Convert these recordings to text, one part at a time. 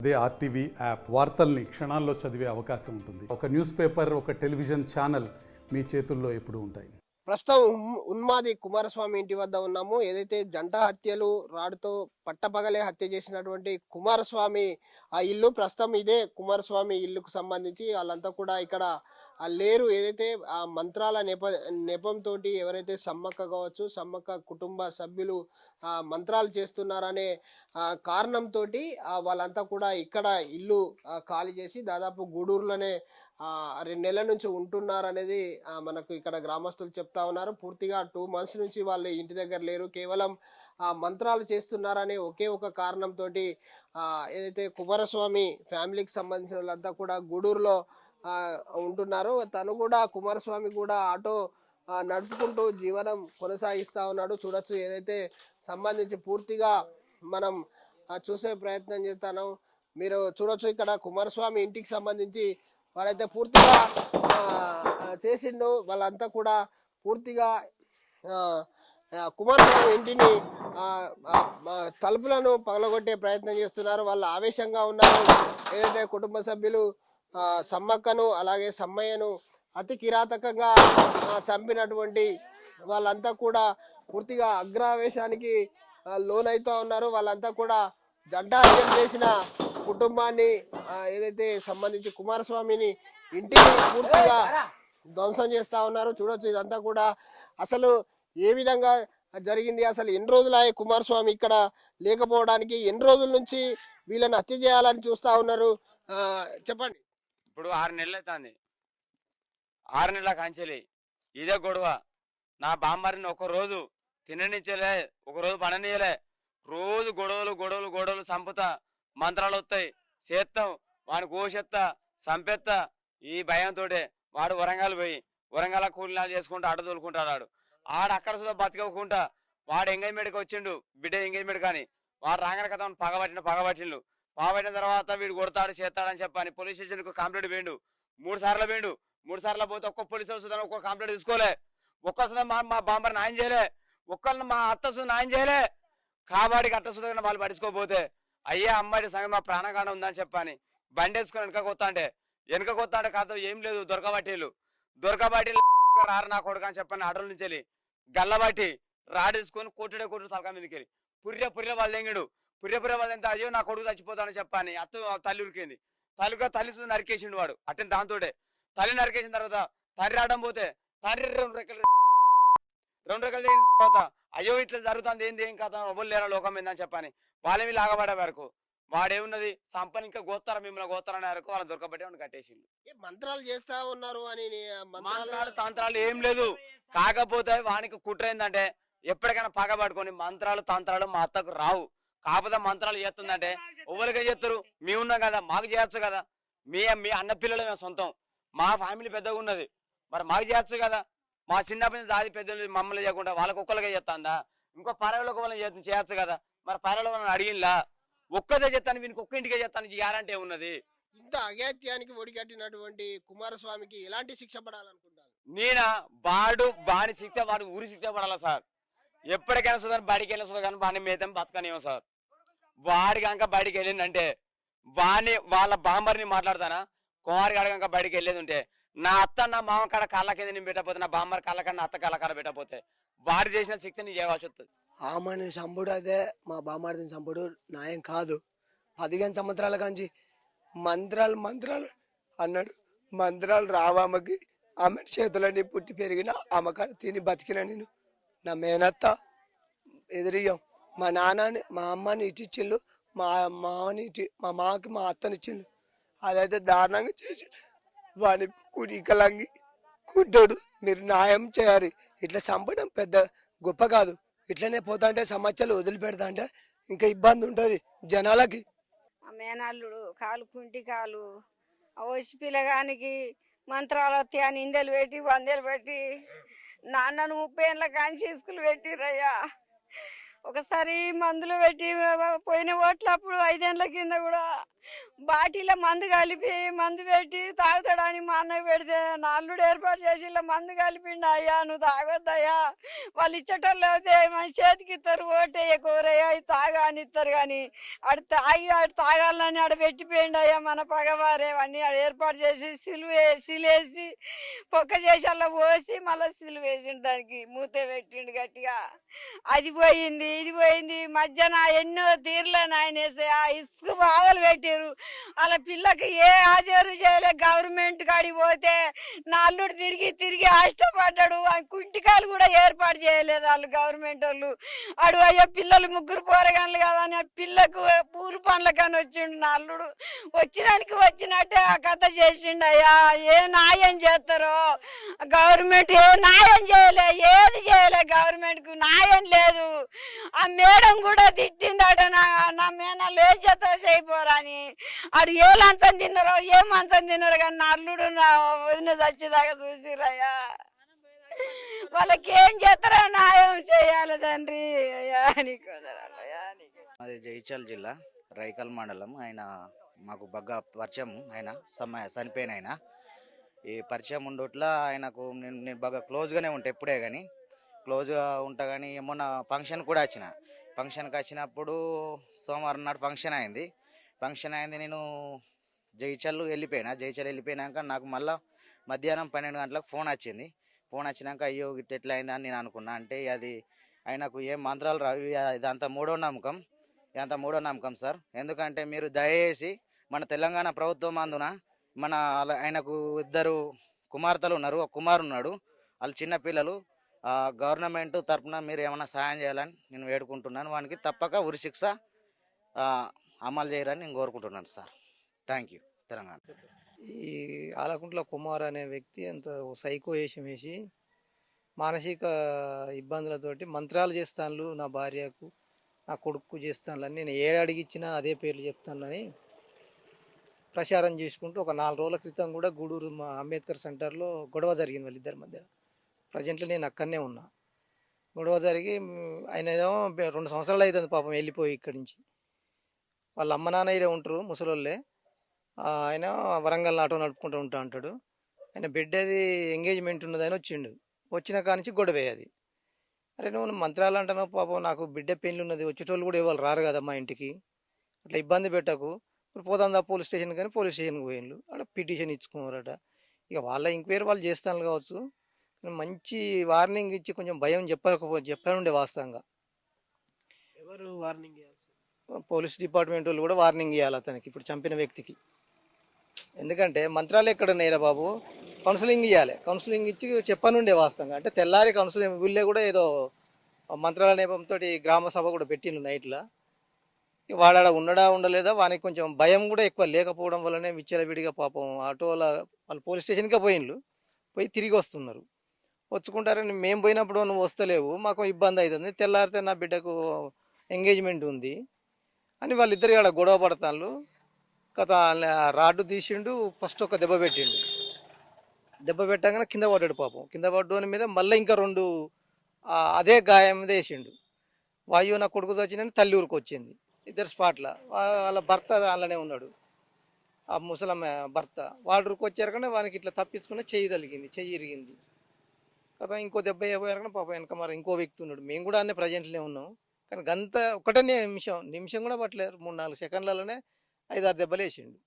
అదే RTV app వార్తల్ని క్షణాల్లో చదివే అవకాశం ఉంటుంది. ఒక న్యూస్ పేపర్, ఒక టెలివిజన్ ఛానల్ మీ చేతుల్లో ఎప్పుడూ ఉంటాయి. ప్రస్తుతం ఉన్మాది కుమారస్వామి ఇంటి వద్ద ఉన్నాము. ఏదైతే జంట హత్యలు రాడుతో పట్టపగలే హత్య చేసినటువంటి కుమారస్వామి ఆ ఇల్లు, ప్రస్తుతం ఇదే కుమారస్వామి ఇల్లుకు సంబంధించి వాళ్ళంతా కూడా ఇక్కడ లేరు. ఏదైతే ఆ మంత్రాల నెపంతో ఎవరైతే సమ్మక్క కావచ్చు, సమ్మక్క కుటుంబ సభ్యులు మంత్రాలు చేస్తున్నారనే కారణంతో వాళ్ళంతా కూడా ఇక్కడ ఇల్లు ఖాళీ చేసి దాదాపు గూడూరులోనే 2 నెలల నుంచి ఉంటున్నారనేది మనకు ఇక్కడ గ్రామస్తులు చెప్తా ఉన్నారు. పూర్తిగా 2 months నుంచి వాళ్ళు ఇంటి దగ్గర లేరు. కేవలం మంత్రాలు చేస్తున్నారనే ఒకే ఒక కారణంతో ఏదైతే కుమారస్వామి ఫ్యామిలీకి సంబంధించిన వాళ్ళంతా కూడా గూడూరులో ఉంటున్నారు. తను కూడా కుమారస్వామి కూడా ఆటో నడుపుకుంటూ జీవనం కొనసాగిస్తా ఉన్నాడు. చూడొచ్చు, ఏదైతే సంబంధించి పూర్తిగా మనం చూసే ప్రయత్నం చేస్తాను. మీరు చూడొచ్చు, ఇక్కడ కుమారస్వామి ఇంటికి సంబంధించి వాడైతే పూర్తిగా చేసిండు. వాళ్ళంతా కూడా పూర్తిగా కుమారస్వామి ఇంటిని తలుపులను పగలగొట్టే ప్రయత్నం చేస్తున్నారు. వాళ్ళు ఆవేశంగా ఉన్నారు. ఏదైతే కుటుంబ సభ్యులు సమ్మక్కను అలాగే సమ్మయ్యను అతి కిరాతకంగా చంపినటువంటి వాళ్ళంతా కూడా పూర్తిగా అగ్రావేశానికి లోనైతా ఉన్నారు. వాళ్ళంతా కూడా జంట హత్యలు చేసిన కుటుంబాన్ని ఏదైతే సంబంధించి కుమారస్వామిని ఇంటిని పూర్తిగా ధ్వంసం చేస్తా ఉన్నారు. చూడొచ్చు, ఇదంతా కూడా అసలు ఏ విధంగా జరిగింది, అసలు ఎన్ని రోజులు కుమారస్వామి ఇక్కడ లేకపోవడానికి, ఎన్ని రోజుల నుంచి వీళ్ళని హత్య చేయాలని చూస్తా ఉన్నారు, చెప్పండి. ఇప్పుడు 6 నెలలు అవుతుంది. 6 నెలల కాంచెలి ఇదే గొడవ. నా బామ్మరిని ఒక రోజు తిననిచ్చలే, ఒక రోజు పడనియలే. రోజు గొడవలు గొడవలు గొడవలు, చంపుతా, మంత్రాలు వస్తాయి, చేస్తాం, వాడిని కోసేస్తా, చంపేస్తా. ఈ భయంతో వాడు వరంగల్ పోయి వరంగల్ కూలినాలు చేసుకుంటూ అడ్డ తోలుకుంటాడు. అక్కడ సుధా బతికకుండా వాడు ఎంగేజ్మెంట్కి వచ్చిండు, బిడ్డ ఎంగేజ్మెంట్ కానీ వాడు రాగానే కదా పగబట్టిండు. పగబట్టిన తర్వాత వీడు కొడతాడు చేస్తాడని చెప్పని పోలీస్ స్టేషన్కు కంప్లైంట్ పోయిండు. 3 సార్లు పోయిండు. 3 సార్లు పోతే ఒక్క పోలీసు సుధా ఒక్క కంప్లైంట్ తీసుకోలే. ఒక్కసారి మా బాంబర్ న్యాయం చేయలే, ఒక్కరిని మా అత్త సుధా న్యాయం చేయలే. కాబట్టి అట్ట సుధా వాళ్ళు పడుచుకోపోతే అయ్యే అమ్మాయి సంగతి మా ప్రాణగాండ ఉందని చెప్పని బండి వేసుకొని వెనక కొత్తాంటే కాదు, ఏం లేదు, దొరకబట్టి రారు నా కొడుకు అని చెప్పని అడవుల నుంచి వెళ్ళి గల్లబట్టి రాడేసుకొని కొట్టుడే తలకా మీదకి వెళ్ళి పుర్రె వాళ్ళు ఎంగిడు. పుర్రె వాళ్ళు ఎంత అయ్యో నా కొడుకు చచ్చిపోతానని చెప్పని తల్లి ఉరికింది. తల్లి నరికేసిండు వాడు. అట్టే దాంతోటే తల్లి నరికేసిన తర్వాత తండ్రి రావడం పోతే తండ్రి 2 రెక్కలు తర్వాత అయ్యో ఇట్లా జరుగుతుంది, ఏంది ఏం కథ, ఎవరు లేరా లోకం ఏందని చెప్పని వాళ్ళేమి లాగబడే వరకు వాడేమున్నది సంపని ఇంకా గోస్తారా మిమ్మల్ని గోస్తారనే వరకు వాళ్ళని దొరకబట్టి వాడిని కట్టేసిండు. మంత్రాలు చేస్తా ఉన్నారు అని మంత్రాలు తంత్రాలు ఏం లేదు. కాకపోతే వానికి కుట్ర ఏంటంటే ఎప్పటికైనా పగబట్టుకొని మంత్రాలు తంత్రాలు మా అత్తకు రావు. కాకపోతే మంత్రాలు చేస్తుందంటే ఎవరికై చేస్తారు, మీ ఉన్నాం కదా, మాకు చేయొచ్చు కదా. మీ అన్న పిల్లలు మేము సొంతం, మా ఫ్యామిలీ పెద్దగా ఉన్నది, మరి మాకు చేయొచ్చు కదా. మా చిన్నప్పటి నుంచి ఆది పెద్దలు మమ్మల్ని చేయకుండా వాళ్ళకి ఒక్కరికే చేస్తాందా, ఇంకో పరవలకు వాళ్ళని చేయొచ్చు కదా. మరి పరవలో వాళ్ళని అడిగినలా ఒక్కదే చేస్తాను, వీనికి ఒక్క ఇంటికే చేస్తాను గ్యారంటీ ఉన్నది. ఇంత అగత్యానికి ఒడిగట్టినటువంటి కుమారస్వామికి ఎలాంటి శిక్ష పడాలనుకుంటారు? వాడి శిక్ష, వాడి ఊరి శిక్ష పడాలా సార్. ఎప్పటికైనా సుధాని బడికి వెళ్ళిన సుధా కానీ వాడిని మేతం బతకనేమో సార్. వాడి కనుక బయటికి వెళ్ళిందంటే వాళ్ళ బాంబర్ని మాట్లాడతానా, కుమారి కాడ కనుక బయటికి వెళ్ళేది ఉంటే నా అత్త నా మామ కాడ కళ్ళ కింద నేను పెట్టకపోతే, నా బామ్మర్ కళ్ళ కన్నా అత్త కళ్ళ కాడ పెట్టకపోతే వాడు చేసిన శిక్ష నీ చేయవలసి వస్తుంది. ఆమెని చంపుడు అయితే మా బామ్మారిని చంపుడు న్యాయం కాదు. 15 సంవత్సరాల కాంచి మంత్రాలు అన్నాడు. మంత్రాలు రావామకి ఆమె చేతులన్నీ పుట్టి పెరిగిన ఆమె కాడ తిని బతికిన నేను. నా మేనత్త ఎదురియ్యాం, మా నాన్నని మా అమ్మని ఇచ్చిళ్ళు, మా మామకి మా అత్తనిచ్చిళ్ళు. అదైతే దారుణంగా చేసి వాని కుడికలంగి కుడ్డోడు. మీరు న్యాయం చేయాలి. ఇట్లా చంపడం పెద్ద గొప్ప కాదు. ఇట్లనే పోతాంటే సమస్యలు వదిలిపెడతా అంటే ఇంకా ఇబ్బంది ఉంటుంది జనాలకి. మేనల్లుడు కాలు కుంటి కాలు వచ్చి పిల్లగానికి మంత్రాలు వస్తాయి అని ఇందెలు పెట్టి వందెలు పెట్టి నాన్నను 30 ఏళ్ళ కాంచి స్కూల్ పెట్టిరయ్యా. ఒకసారి మందులు పెట్టి పోయిన ఓట్లప్పుడు 5 ఏళ్ళ కింద కూడా బాటిలో మందు కలిపి మందు పెట్టి తాగుతాడని మా అన్నకు పెడితే నా అల్లుడు ఏర్పాటు చేసి ఇలా మందు కలిపిండి అయ్యా నువ్వు తాగొద్దయ్యా వాళ్ళు ఇచ్చేటోళ్ళు అయితే మన చేతికి ఇస్తారు ఓటేయ కూరయ్యా ఇది తాగా అని ఇస్తారు కానీ ఆడు తాగాలని ఆడ పెట్టిపోయిండు అయ్యా మన పగవారే అన్నీ ఆడ ఏర్పాటు చేసి సిలేసి పొక్క చేసి అలా పోసి మళ్ళీ సిలువేసిండు దానికి మూత పెట్టిండు గట్టిగా అది పోయింది ఇది పోయింది మధ్యాహ్నం ఎన్నో తీర్లని ఆయన వేసి ఆ ఇసుక బాధలు పెట్టారు అలా పిల్లకి ఏ ఆధారం చేయలే గవర్నమెంట్ కాడికి పోతే నా అల్లుడు తిరిగి కష్టపడ్డాడు ఆ కుంటికాలు కూడా ఏర్పాటు చేయలేదు వాళ్ళు గవర్నమెంట్ వాళ్ళు అడు అయ్యో పిల్లలు ముగ్గురు పోరగాన్లు కదా అని ఆ పిల్లకు పూలు పండ్లకని వచ్చిండు నా అల్లుడు వచ్చినానికి వచ్చినట్టే ఆ కథ చేసిండు అయ్యా ఏ న్యాయం చేస్తారో గవర్నమెంట్ ఏ న్యాయం చేయలే ఏది చేయలే గవర్నమెంట్ కు న్యాయం లేదు ఆ మేడం కూడా తిట్టిందట నా మేనలు ఏ చేత చేయపోరని ఆడు ఏ లంచం తిన్నారో ఏ మంచం తిన్నారో కానీ నా అల్లుడు నా వదిన చచ్చేదాకా చూసిరయ్యా వాళ్ళకి ఏం చేస్తారో న్యాయం చేయాలి తండ్రి అయ్యా నీకు అది జగిత్యాల జిల్లా రైకల్ మండలం. ఆయన మాకు బాగా పరిచయం. ఆయన చనిపోయిన ఆయన ఈ పరిచయం ఉండట్లా ఆయనకు నేను బాగా క్లోజ్గానే ఉంటా ఎప్పుడే కానీ క్లోజ్గా ఉంటా. కానీ మొన్న ఫంక్షన్ కూడా ఫంక్షన్కి వచ్చినప్పుడు సోమవారం నాడు ఫంక్షన్ అయింది. నేను జగిత్యాల వెళ్ళిపోయినాక నాకు మళ్ళీ మధ్యాహ్నం 12 గంటలకు ఫోన్ వచ్చినాక అయ్యో గిట్ట ఎట్లా అయిందని నేను అనుకున్నా. అంటే అది ఆయనకు ఏం మంత్రాలు రావు, ఇదంతా మూడో నమ్మకం సార్. ఎందుకంటే మీరు దయచేసి మన తెలంగాణ ప్రభుత్వం అందున ఆయనకు 2 కుమార్తెలు ఉన్నారు, ఒక కుమారు ఉన్నాడు, వాళ్ళు చిన్న పిల్లలు. గవర్నమెంట్ తరఫున మీరు ఏమైనా సహాయం చేయాలని నేను వేడుకుంటున్నాను. వానికి తప్పక ఉరిశిక్ష అమలు చేయాలని నేను కోరుకుంటున్నాను సార్. Thank you. తెలంగాణ. ఈ ఆలకుంట్ల కుమార్ అనే వ్యక్తి అంత సైకో వేషం వేసి మానసిక ఇబ్బందులతోటి మంత్రాలు చేస్తాను నా భార్యకు నా కొడుకు చేస్తాను అని నేను అడిగిచ్చినా అదే పేర్లు చెప్తానని ప్రచారం చేసుకుంటూ ఒక 4 రోజుల క్రితం కూడా గూడూరు మా అంబేద్కర్ సెంటర్లో గొడవ జరిగింది వాళ్ళిద్దరి మధ్య. ప్రజెంట్లీ నేను అక్కడనే ఉన్నా. గొడవ జరిగి ఆయన ఏదో 2 సంవత్సరాలు అవుతుంది పాపం వెళ్ళిపోయి ఇక్కడి నుంచి. వాళ్ళ అమ్మ నాన్న ఇదే ఉంటారు ముసలోళ్ళే. ఆయన వరంగల్ ఆటో నడుపుకుంటూ ఉంటా అంటాడు. ఆయన బిడ్డ అది ఎంగేజ్మెంట్ ఉన్నదని వచ్చిన కానించి గొడవే అది. అరే నువ్వు మంత్రాలు అంటున్నావు పాపం, నాకు బిడ్డ పెళ్ళి ఉన్నది, వచ్చేటోళ్ళు కూడా ఇవాళ రారు కదా మా ఇంటికి, అట్లా ఇబ్బంది పెట్టకు, ఇప్పుడు పోతుందా పోలీస్ స్టేషన్. కానీ పోలీస్ స్టేషన్కి పోయిండ్రు, అక్కడ పిటిషన్ ఇచ్చుకున్నారట. ఇక వాళ్ళ ఎంక్వైరీ వాళ్ళు చేస్తాను కావచ్చు, మంచి వార్నింగ్ ఇచ్చి కొంచెం భయం చెప్పనుండే వాస్తవంగా. ఎవరు వార్నింగ్ ఇవ్వాలి? పోలీస్ డిపార్ట్మెంట్ వాళ్ళు కూడా వార్నింగ్ ఇవ్వాలి అతనికి, ఇప్పుడు చంపిన వ్యక్తికి. ఎందుకంటే మంత్రాలు ఎక్కడ ఉన్నాయిరా బాబు, కౌన్సిలింగ్ ఇవ్వాలి. కౌన్సిలింగ్ ఇచ్చి చెప్పనుండే వాస్తవంగా. అంటే తెల్లారి కౌన్సిలింగ్ వీళ్ళే కూడా ఏదో మంత్రాల నేపంతో గ్రామ సభ కూడా పెట్టిండు నైట్లో. వాడాడ ఉండడా ఉండలేదా, వానికి కొంచెం భయం కూడా ఎక్కువ లేకపోవడం వల్లనే విచ్చలవిడిగా పాపం ఆటోల వాళ్ళు పోలీస్ స్టేషన్కే పోయి తిరిగి వస్తున్నారు. వచ్చుకుంటారని మేము పోయినప్పుడు నువ్వు వస్తలేవు, మాకు ఇబ్బంది అవుతుంది, తెల్లారితే నా బిడ్డకు ఎంగేజ్మెంట్ ఉంది అని వాళ్ళిద్దరు ఇక్కడ గొడవ పడతాను. కథ రాడ్డు తీసిండు, ఫస్ట్ ఒక దెబ్బ పెట్టిండు. దెబ్బ పెట్టగానే కింద పడ్డాడు పాపం. కింద పడ్డోని మీద మళ్ళీ ఇంకా 2 అదే గాయం మీద వేసిండు. వాయు నా కొడుకు వచ్చిందని తల్లి ఊరికి వచ్చింది. ఇద్దరు స్పాట్ల. వాళ్ళ భర్త అలానే ఉన్నాడు, ఆ ముసలమ్మ భర్త. వాళ్ళ ఊరికి వచ్చారు కానీ వానికి ఇట్లా తప్పించుకుని చెయ్యి ఇరిగింది. కథ ఇంకో దెబ్బ అయిపోయారు కానీ పాపం వెనక మరి ఇంకో వ్యక్తి ఉన్నాడు. మేము కూడా అన్నీ ప్రజెంట్లే ఉన్నాం. కానీ గంత ఒకటనే నిమిషం కూడా పట్టలేరు, 3-4 సెకండ్లలోనే 5-6 దెబ్బలు వేసిండు.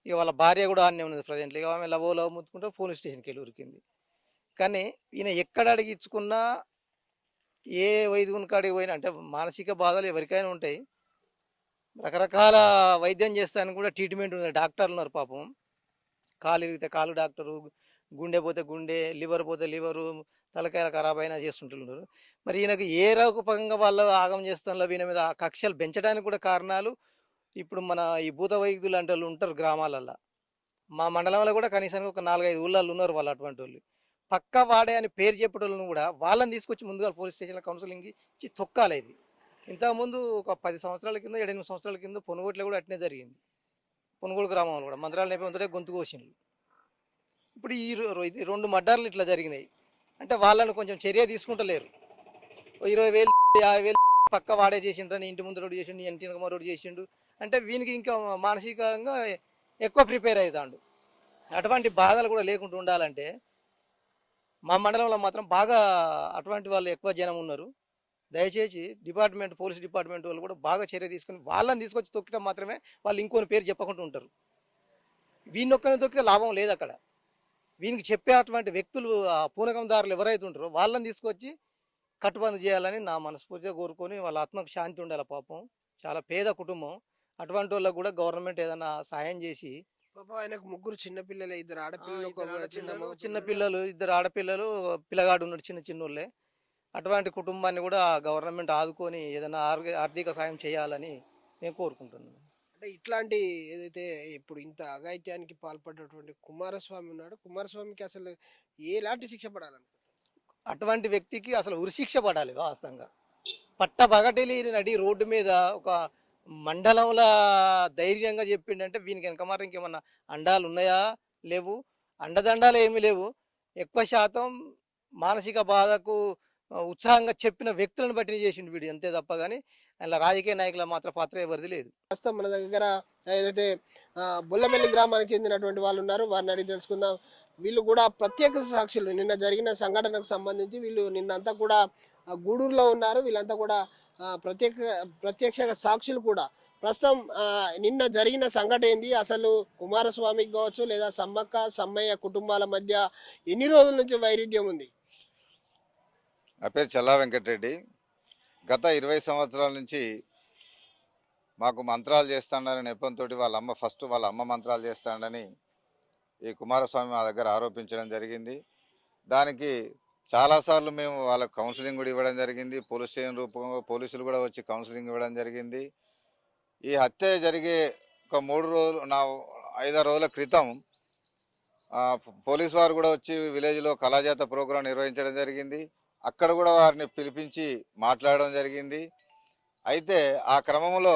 ఇక వాళ్ళ భార్య కూడా అన్నీ ఉన్నది ప్రజెంట్లో. ఇక ఆమె లవ్ ముట్టుకుంటే పోలీస్ స్టేషన్కి వెళ్ళి ఉరికింది. కానీ ఈయన ఎక్కడ అడిగించుకున్నా, ఏ వైద్యుని కాడికి పోయినా, అంటే మానసిక బాధలు ఎవరికైనా ఉంటాయి, రకరకాల వైద్యం చేస్తానికి కూడా ట్రీట్మెంట్ ఉంది. డాక్టర్లు ఉన్నారు పాపం. కాలు ఇరిగితే కాలు డాక్టరు, గుండె పోతే గుండె, లివర్ పోతే లివరు, తలకాయలు ఖరాబ్ అయినా చేస్తుంటున్నారు. మరి ఈయనకు ఏ రూపంగా వాళ్ళు ఆగం చేస్తాలో వీళ్ళ మీద కక్షలు పెంచడానికి కూడా కారణాలు ఇప్పుడు మన ఈ భూత వైద్యులు అంటే వాళ్ళు ఉంటారు గ్రామాలల్లో. మా మండలంలో కూడా కనీసం ఒక 4-5 ఊళ్ళల్లో ఉన్నారు వాళ్ళు. అటువంటి వాళ్ళు పక్కా వాడే అని పేరు చెప్పేటోళ్ళని కూడా వాళ్ళని తీసుకొచ్చి ముందుగా పోలీస్ స్టేషన్లో కౌన్సిలింగ్ ఇచ్చి తొక్కాలి. ఇది ఇంతకుముందు ఒక 10 సంవత్సరాల కింద 7-8 సంవత్సరాల కింద పొనుగోట్లో కూడా అట్నే జరిగింది. పొనుగోడు గ్రామంలో కూడా మంత్రాల నేపథ్యంతో గొంతు కోసిండ్రు. ఇప్పుడు ఈ 2 మర్డర్లు ఇట్లా జరిగినాయి. అంటే వాళ్ళని కొంచెం చర్య తీసుకుంటలేరు. 20,000 50,000 పక్క వాడే చేసిండ్రు, నీ ఇంటి ముందు రోడ్డు చేసిండు, నీ ఇంటి మరొకటి చేసిండు అంటే వీనికి ఇంకా మానసికంగా ఎక్కువ ప్రిపేర్ అవుతాడు. అటువంటి బాధలు కూడా లేకుండా ఉండాలంటే మా మండలంలో మాత్రం బాగా అటువంటి వాళ్ళు ఎక్కువ జనం ఉన్నారు. దయచేసి పోలీస్ డిపార్ట్మెంట్ వాళ్ళు కూడా బాగా చర్య తీసుకుని వాళ్ళని తీసుకొచ్చి తొక్కితే మాత్రమే వాళ్ళు ఇంకొని పేరు చెప్పకుండా ఉంటారు. వీడిని ఒక్కరిని తొక్కితే లాభం లేదు అక్కడ. వీనికి చెప్పే అటువంటి వ్యక్తులు ఆ పూనకందారులు ఎవరైతే ఉంటారో వాళ్ళని తీసుకొచ్చి కట్టుబంది చేయాలని నా మనస్ఫూర్తిగా కోరుకొని వాళ్ళ ఆత్మకు శాంతి ఉండాలి. పాపం చాలా పేద కుటుంబం. అటువంటి వాళ్ళకు కూడా గవర్నమెంట్ ఏదైనా సహాయం చేసి, పాపం ఆయనకు ముగ్గురు చిన్నపిల్లలే, ఇద్దరు ఆడపిల్లలు, ఒక చిన్న పిల్లలు, ఇద్దరు ఆడపిల్లలు, పిల్లగాడు ఉన్నాడు చిన్నోళ్ళే. అటువంటి కుటుంబాన్ని కూడా గవర్నమెంట్ ఆదుకొని ఏదైనా ఆర్థిక సాయం చేయాలని నేను కోరుకుంటున్నాను. అంటే ఇట్లాంటి ఏదైతే ఇప్పుడు ఇంత అఘాయిత్యానికి పాల్పడ్డటువంటి కుమారస్వామి ఉన్నాడు, కుమారస్వామికి అసలు ఎలాంటి శిక్ష పడాలను? అటువంటి వ్యక్తికి అసలు ఉరిశిక్ష పడాలి వాస్తవంగా. పట్టపగటిలి నడి రోడ్డు మీద ఒక మండలంలో ధైర్యంగా చెప్పిండంటే వీనికి వెనక మాట ఇంకేమన్నా అండాలు ఉన్నాయా? లేవు. అండదండాలు ఏమీ లేవు. ఎక్కువ శాతం మానసిక బాధకు ఉత్సాహంగా చెప్పిన వ్యక్తులను బట్టి చేసిండు వీడు, అంతే తప్ప కానీ అలా రాజకీయ నాయకుల మాత్రం పాత్ర ఎవరిది లేదు. ప్రస్తుతం మన దగ్గర ఏదైతే బుల్లపల్లి గ్రామానికి చెందినటువంటి వాళ్ళు ఉన్నారు, వారిని అడిగి తెలుసుకుందాం. వీళ్ళు కూడా ప్రత్యక్ష సాక్షులు. నిన్న జరిగిన సంఘటనకు సంబంధించి వీళ్ళు నిన్నంతా కూడా గూడూరులో ఉన్నారు. వీళ్ళంతా కూడా ప్రత్యక్ష సాక్షులు కూడా. ప్రస్తుతం నిన్న జరిగిన సంఘటన ఏంది, అసలు కుమారస్వామికి కావచ్చు లేదా సమ్మక్క సమ్మయ్య కుటుంబాల మధ్య ఎన్ని రోజుల నుంచి వైరుధ్యం ఉంది? నా పేరు చల్లా వెంకటరెడ్డి. గత 20 సంవత్సరాల నుంచి మాకు మంత్రాలు చేస్తాడని నెపంతో వాళ్ళ అమ్మ మంత్రాలు చేస్తాడని ఈ కుమారస్వామి మా దగ్గర ఆరోపించడం జరిగింది. దానికి చాలాసార్లు మేము వాళ్ళకు కౌన్సిలింగ్ కూడా ఇవ్వడం జరిగింది. పోలీస్ స్టేషన్ రూపంలో పోలీసులు కూడా వచ్చి కౌన్సిలింగ్ ఇవ్వడం జరిగింది. ఈ హత్య జరిగే ఒక 5-6 రోజుల క్రితం పోలీసు వారు కూడా వచ్చి విలేజ్లో కళాజాత ప్రోగ్రాం నిర్వహించడం జరిగింది. అక్కడ కూడా వారిని పిలిపించి మాట్లాడడం జరిగింది. అయితే ఆ క్రమంలో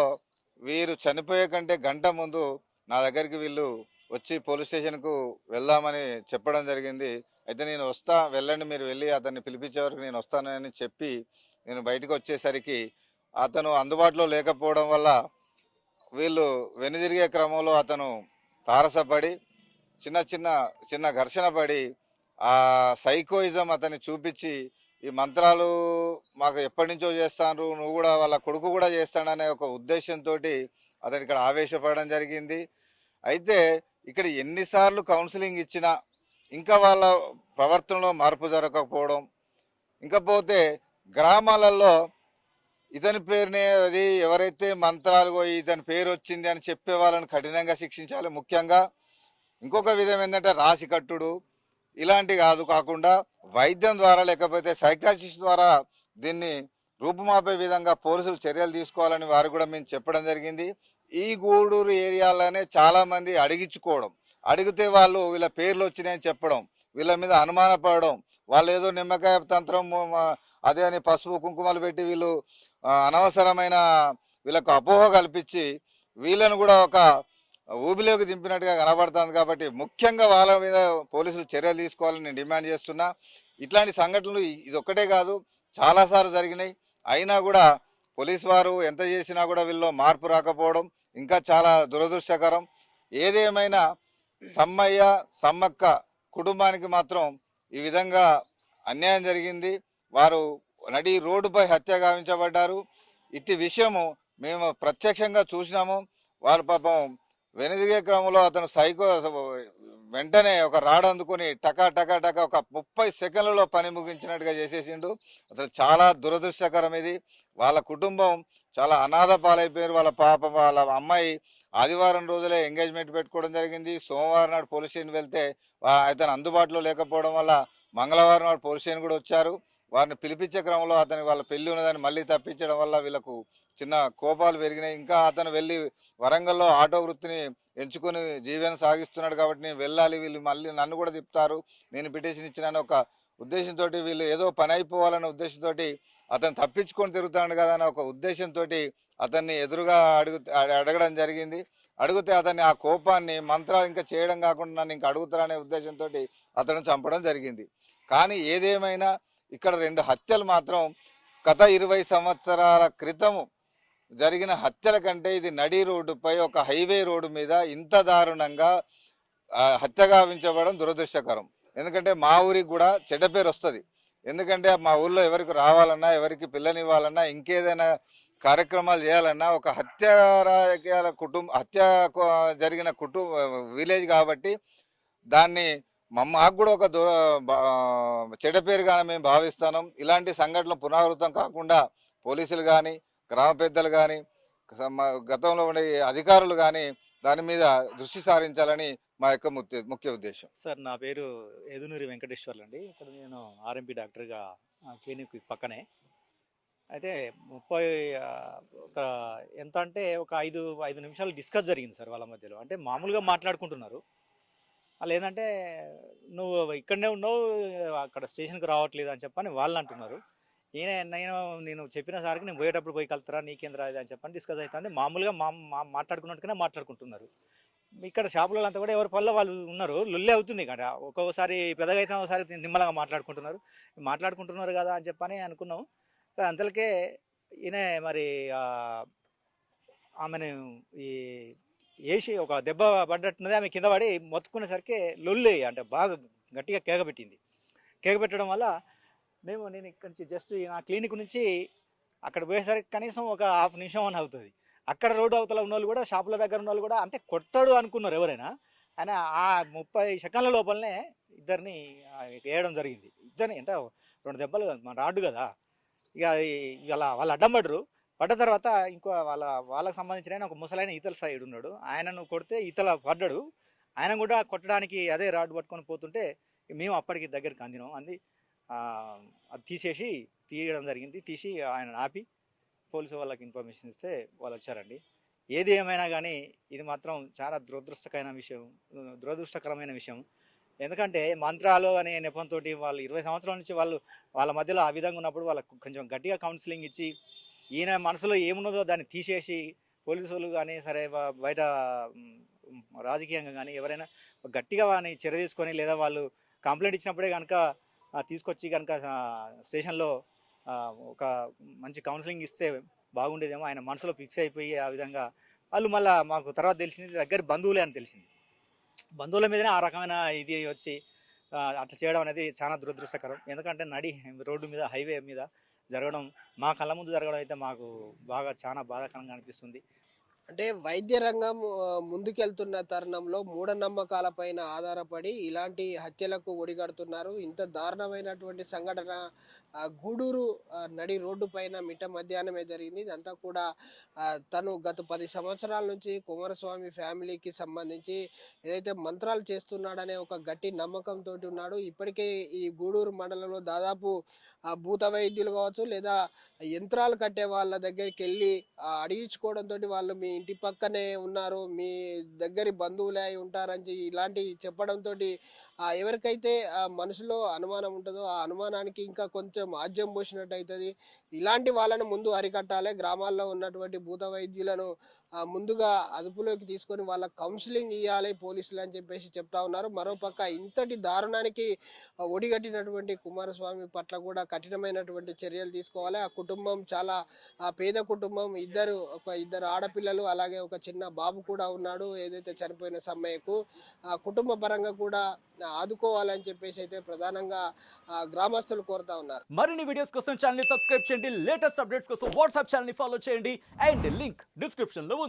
వీరు చనిపోయే కంటే గంట ముందు నా దగ్గరికి వీళ్ళు వచ్చి పోలీస్ స్టేషన్కు వెళ్దామని చెప్పడం జరిగింది. అయితే నేను వెళ్ళండి, మీరు వెళ్ళి అతన్ని పిలిపించే వరకు నేను వస్తానని చెప్పి నేను బయటకు వచ్చేసరికి అతను అందుబాటులో లేకపోవడం వల్ల వీళ్ళు వెనుదిరిగే క్రమంలో అతను తారసపడి చిన్న ఘర్షణ పడి ఆ సైకోయిజం అతన్ని చూపించి, ఈ మంత్రాలు మాకు ఎప్పటి నుంచో చేస్తాను, నువ్వు కూడా వాళ్ళ కొడుకు కూడా చేస్తాడనే ఒక ఉద్దేశంతో అతను ఇక్కడ ఆవేశపడడం జరిగింది. అయితే ఇక్కడ ఎన్నిసార్లు కౌన్సిలింగ్ ఇచ్చినా ఇంకా వాళ్ళ ప్రవర్తనలో మార్పు జరగకపోవడం, ఇంకా పోతే గ్రామాలలో ఇతని పేరునే అది ఎవరైతే మంత్రాలు ఇతని పేరు వచ్చింది అని చెప్పే వాళ్ళని కఠినంగా శిక్షించాలి. ముఖ్యంగా ఇంకొక విధం ఏంటంటే రాసి కట్టుడు ఇలాంటి కాకుండా వైద్యం ద్వారా లేకపోతే సైకాట్రిస్ట్ ద్వారా దీన్ని రూపుమాపే విధంగా పోలీసులు చర్యలు తీసుకోవాలని వారు కూడా మేము చెప్పడం జరిగింది. ఈ గూడూరు ఏరియాలోనే చాలామంది అడిగించుకోవడం, అడిగితే వాళ్ళు వీళ్ళ పేర్లు వచ్చినాయని చెప్పడం, వీళ్ళ మీద అనుమానపడడం, వాళ్ళు ఏదో నిమ్మకాయ తంత్రం అదే అని పసుపు కుంకుమలు పెట్టి వీళ్ళు అనవసరమైన వీళ్ళకు అపోహ కల్పించి వీళ్ళను కూడా ఒక ఊబిలోకి దింపినట్టుగా కనబడుతుంది. కాబట్టి ముఖ్యంగా వాళ్ళ మీద పోలీసులు చర్యలు తీసుకోవాలని నేను డిమాండ్ చేస్తున్నా. ఇట్లాంటి సంఘటనలు ఇది ఒక్కటే కాదు, చాలాసార్లు జరిగినాయి. అయినా కూడా పోలీసు వారు ఎంత చేసినా కూడా వీళ్ళలో మార్పు రాకపోవడం ఇంకా చాలా దురదృష్టకరం. ఏదేమైనా సమ్మక్క కుటుంబానికి మాత్రం ఈ విధంగా అన్యాయం జరిగింది. వారు నడి రోడ్డుపై హత్య గావించబడ్డారు. ఇట్టి విషయము మేము ప్రత్యక్షంగా చూసినాము. వారు పాపం వెనుదిగే క్రమంలో అతను వెంటనే ఒక రాడ్ అందుకొని టకా ఒక 30 సెకండ్లలో పని ముగించినట్టుగా చేసేసిండు. అసలు చాలా దురదృష్టకరం ఇది. వాళ్ళ కుటుంబం చాలా అనాథ పాలైపోయారు. వాళ్ళ అమ్మాయి ఆదివారం రోజులే ఎంగేజ్మెంట్ పెట్టుకోవడం జరిగింది. సోమవారం నాడు పోలీస్ స్టేషన్ వెళ్తే అతను అందుబాటులో లేకపోవడం వల్ల మంగళవారం నాడు పోలీస్ స్టేషన్ కూడా వచ్చారు. వారిని పిలిపించే క్రమంలో వాళ్ళ పెళ్లి ఉన్నదని మళ్ళీ తప్పించడం వల్ల వీళ్ళకు చిన్న కోపాలు పెరిగినాయి. ఇంకా అతను వెళ్ళి వరంగల్లో ఆటో వృత్తిని ఎంచుకొని జీవనం సాగిస్తున్నాడు కాబట్టి నేను వెళ్ళాలి, వీళ్ళు మళ్ళీ నన్ను కూడా తిప్పుతారు, నేను పిటిషన్ ఇచ్చినాను ఒక ఉద్దేశంతో, వీళ్ళు ఏదో పని అయిపోవాలనే ఉద్దేశంతో అతను తప్పించుకొని తిరుగుతాడు కదా అనే ఒక ఉద్దేశంతో అతన్ని ఎదురుగా అడగడం జరిగింది. అడిగితే అతన్ని ఆ కోపాన్ని మంత్రాలు ఇంకా చేయడం కాకుండా నన్ను ఇంకా అడుగుతారనే ఉద్దేశంతో అతను చంపడం జరిగింది. కానీ ఏదేమైనా ఇక్కడ 2 హత్యలు మాత్రం గత 20 సంవత్సరాల క్రితము జరిగిన హత్యల కంటే ఇది నడి రోడ్డుపై ఒక హైవే రోడ్డు మీద ఇంత దారుణంగా హత్య గావించబడడం దురదృష్టకరం. ఎందుకంటే మా ఊరికి కూడా చెడ్డ పేరు వస్తుంది. ఎందుకంటే మా ఊళ్ళో ఎవరికి రావాలన్నా, ఎవరికి పిల్లనివ్వాలన్నా, ఇంకేదైనా కార్యక్రమాలు చేయాలన్నా ఒక హత్య జరిగిన విలేజ్ కాబట్టి దాన్ని మాకు కూడా ఒక చెడ్డ పేరుగా మేము భావిస్తున్నాం. ఇలాంటి సంఘటనలు పునరావృతం కాకుండా పోలీసులు కానీ, గ్రామ పెద్దలు కానీ, గతంలో ఉండే అధికారులు కానీ దాని మీద దృష్టి సారించాలని మా యొక్క ముఖ్య ఉద్దేశం. సార్, నా పేరు ఎదునూరి వెంకటేశ్వర్లు అండి. ఇక్కడ నేను ఆర్ఎంపీ డాక్టర్గా క్లినిక్ పక్కనే. అయితే ఒక ఎంత అంటే ఒక 5 నిమిషాలు డిస్కస్ జరిగింది సార్ వాళ్ళ మధ్యలో. అంటే మామూలుగా మాట్లాడుకుంటున్నారు. వాళ్ళు ఏంటంటే నువ్వు ఇక్కడనే ఉన్నావు, అక్కడ స్టేషన్కి రావట్లేదు అని చెప్పని వాళ్ళు అంటున్నారు. నేను చెప్పిన సారికి నేను పోయేటప్పుడు పోయి కలుతారా, నీకేం రాదు అని చెప్పని డిస్కస్ అవుతుంది. మామూలుగా మాట్లాడుకున్నట్టుగానే మాట్లాడుకుంటున్నారు. ఇక్కడ షాపులలో అంతా కూడా ఎవరి పనుల వాళ్ళు ఉన్నారు. లొల్లి అవుతుంది కదా, ఒక్కొక్కసారి పెద్దగా అయితే ఒకసారి నిమ్మలంగా మాట్లాడుకుంటున్నారు కదా అని చెప్పని అనుకున్నాం. అంతలకే ఈయన మరి ఆమెను వేసి ఒక దెబ్బ పడ్డట్టున్నది. ఆమె కింద పడి మొత్తుకునేసరికి లొల్లి అంటే బాగా గట్టిగా కేక పెట్టడం వల్ల నేను ఇక్కడి నుంచి జస్ట్ నా క్లినిక్ నుంచి అక్కడ పోయేసరికి కనీసం ఒక హాఫ్ నిమిషం అని అవుతుంది. అక్కడ రోడ్డు అవతల ఉన్న వాళ్ళు కూడా, షాపుల దగ్గర ఉన్న వాళ్ళు కూడా అంటే కొట్టాడు అనుకున్నారు ఎవరైనా. ఆయన ఆ 30 సెకండ్ల లోపలనే ఇద్దరిని వేయడం జరిగింది. ఇద్దరిని అంటే 2 దెబ్బలు మన రాడు కదా. ఇక వాళ్ళు అడ్డం పడ్డ తర్వాత ఇంకో వాళ్ళకి సంబంధించిన ఒక ముసలైన ఈతల సైడ్ ఉన్నాడు. ఆయనను కొడితే ఈతల పడ్డాడు. ఆయన కూడా కొట్టడానికి అదే రాడ్ పట్టుకొని పోతుంటే మేము అప్పటికి దగ్గరికి అంది అది తీయడం జరిగింది. తీసి ఆయన ఆపి పోలీసు వాళ్ళకి ఇన్ఫర్మేషన్ ఇస్తే వాళ్ళు వచ్చారండి. ఏది ఏమైనా కానీ ఇది మాత్రం చాలా దురదృష్టకరమైన విషయం. ఎందుకంటే మంత్రాలు అనే నెపంతో వాళ్ళు 20 సంవత్సరాల నుంచి వాళ్ళ మధ్యలో ఆ విధంగా ఉన్నప్పుడు వాళ్ళకు కొంచెం గట్టిగా కౌన్సిలింగ్ ఇచ్చి ఈయన మనసులో ఏమున్నదో దాన్ని తీసేసి పోలీసులు కానీ సరే బయట రాజకీయంగా కానీ ఎవరైనా గట్టిగా వాడిని చర్య తీసుకొని, లేదా వాళ్ళు కంప్లైంట్ ఇచ్చినప్పుడే కనుక తీసుకొచ్చి కనుక స్టేషన్లో ఒక మంచి కౌన్సిలింగ్ ఇస్తే బాగుండేదేమో. ఆయన మనసులో ఫిక్స్ అయిపోయి ఆ విధంగా వాళ్ళు మళ్ళీ మాకు తర్వాత తెలిసింది దగ్గర బంధువులే అని తెలిసింది. బంధువుల మీదనే ఆ రకమైన ఇది వచ్చి అట్లా చేయడం అనేది చాలా దురదృష్టకరం. ఎందుకంటే నడి రోడ్డు మీద, హైవే మీద జరగడం, మా కళ్ళ ముందు జరగడం అయితే మాకు చాలా బాధాకరంగా అనిపిస్తుంది. అంటే వైద్య రంగం ముందుకెళ్తున్న తరుణంలో మూఢనమ్మకాలపైన ఆధారపడి ఇలాంటి హత్యలకు ఒడిగడుతున్నారు. ఇంత దారుణమైనటువంటి సంఘటన గూడూరు నడి రోడ్డు పైన మిట్ట మధ్యాహ్నమే జరిగింది. ఇదంతా కూడా తను గత 10 సంవత్సరాల నుంచి కుమారస్వామి ఫ్యామిలీకి సంబంధించి ఏదైతే మంత్రాలు చేస్తున్నాడనే ఒక గట్టి నమ్మకంతో ఉన్నాడు. ఇప్పటికే ఈ గూడూరు మండలంలో దాదాపు భూత వైద్యులు కావచ్చు, లేదా యంత్రాలు కట్టే వాళ్ళ దగ్గరికి వెళ్ళి అడిగించుకోవడంతో వాళ్ళు మీ ఇంటి పక్కనే ఉన్నారు, మీ దగ్గరి బంధువులే అయి ఉంటారని ఇలాంటి చెప్పడంతో ఎవరికైతే ఆ మనసులో అనుమానం ఉంటుందో ఆ అనుమానానికి ఇంకా కొంచెం ఆజ్యం పోసినట్టు అవుతుంది. ఇలాంటి వాళ్ళను ముందు అరికట్టాలి. గ్రామాల్లో ఉన్నటువంటి భూత వైద్యులను ముందుగా అదుపులోకి తీసుకొని వాళ్ళ కౌన్సిలింగ్ ఇవ్వాలి పోలీసులు అని చెప్పేసి చెప్తా ఉన్నారు. మరోపక్క ఇంతటి దారుణానికి ఒడిగట్టినటువంటి కుమారస్వామి పట్ల కూడా కఠినమైనటువంటి చర్యలు తీసుకోవాలి. ఆ కుటుంబం చాలా పేద కుటుంబం. ఇద్దరు ఆడపిల్లలు, అలాగే ఒక చిన్న బాబు కూడా ఉన్నాడు. ఏదైతే చనిపోయిన సమ్మయ్యకు కుటుంబ పరంగా కూడా ఆదుకోవాలని చెప్పేసి అయితే ప్రధానంగా గ్రామస్తులు కోరుతా ఉన్నారు. మరిన్ని వీడియోస్ కోసం ఛానల్ ని సబ్స్క్రైబ్ చేయండి. లేటెస్ట్ అప్డేట్స్ కోసం వాట్సాప్ ఛానల్ ని ఫాలో చేయండి. అండ్ లింక్ డిస్క్రిప్షన్ లో ఉంది.